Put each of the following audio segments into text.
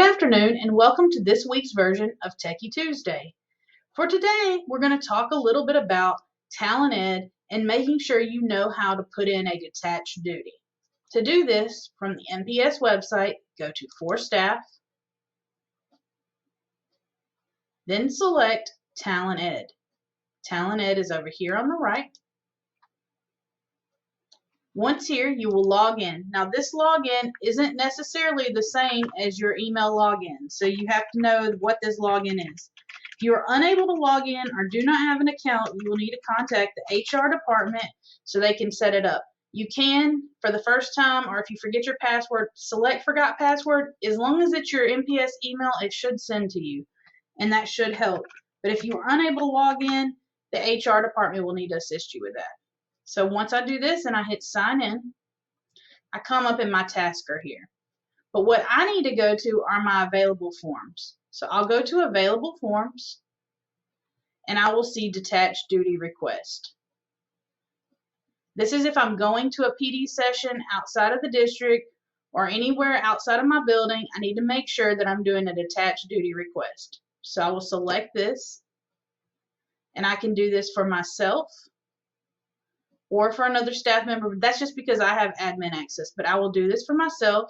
afternoon and welcome to this week's version of Techy Tuesday. For today, we're going to talk a little bit about Talent Ed and making sure you know how to put in a detached duty. To do this, from the MPS website, go to For Staff, then select Talent Ed. Talent Ed is over here on the right. Once here, you will log in. Now, this login isn't necessarily the same as your email login, so you have to know what this login is. If you are unable to log in or do not have an account, you will need to contact the HR department so they can set it up. You can, for the first time, or if you forget your password, select Forgot Password. As long as it's your MPS email, it should send to you, and that should help. But if you are unable to log in, the HR department will need to assist you with that. So once I do this and I hit sign in, I come up in my tasker here. But what I need to go to are my available forms. So I'll go to available forms and I will see detached duty request. This is if I'm going to a PD session outside of the district or anywhere outside of my building, I need to make sure that I'm doing a detached duty request. So I will select this and I can do this for myself or for another staff member. That's just because I have admin access, but I will do this for myself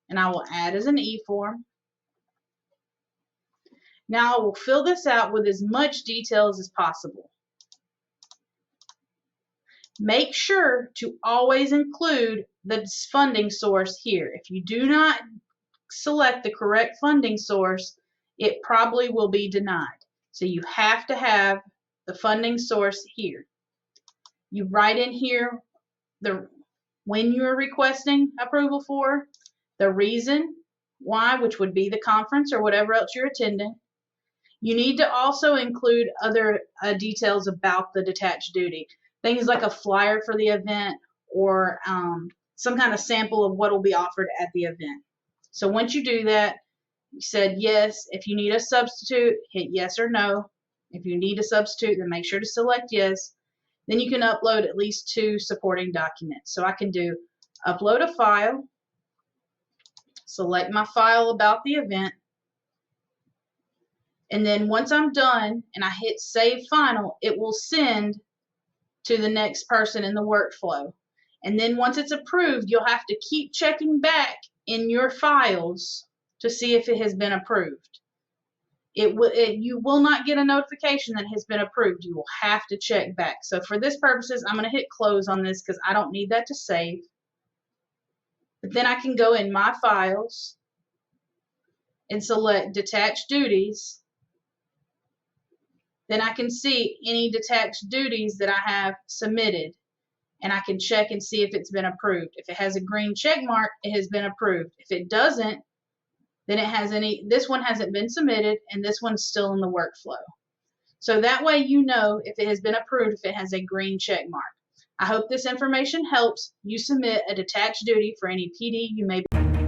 and I will add as an e-form. Now I will fill this out with as much details as possible. Make sure to always include the funding source here. If you do not select the correct funding source, it probably will be denied. So you have to have the funding source here. You write in here when you're requesting approval for, the reason why, which would be the conference or whatever else you're attending. You need to also include other details about the detached duty. Things like a flyer for the event or some kind of sample of what will be offered at the event. So once you do that, you said yes. If you need a substitute, hit yes or no. If you need a substitute, then make sure to select yes. Then you can upload at least 2 supporting documents. So I can do upload a file, select my file about the event, and then once I'm done and I hit save final, it will send to the next person in the workflow. And then once it's approved, you'll have to keep checking back in your files to see if it has been approved. You will not get a notification that it has been approved. You will have to check back. So for this purposes, I'm going to hit close on this because I don't need that to save. But then I can go in my files and select detached duties. Then I can see any detached duties that I have submitted, and I can check and see if it's been approved. If it has a green check mark, it has been approved. If it doesn't, then this one hasn't been submitted and this one's still in the workflow. So that way you know if it has been approved if it has a green check mark. I hope this information helps you submit a detached duty for any PD you may be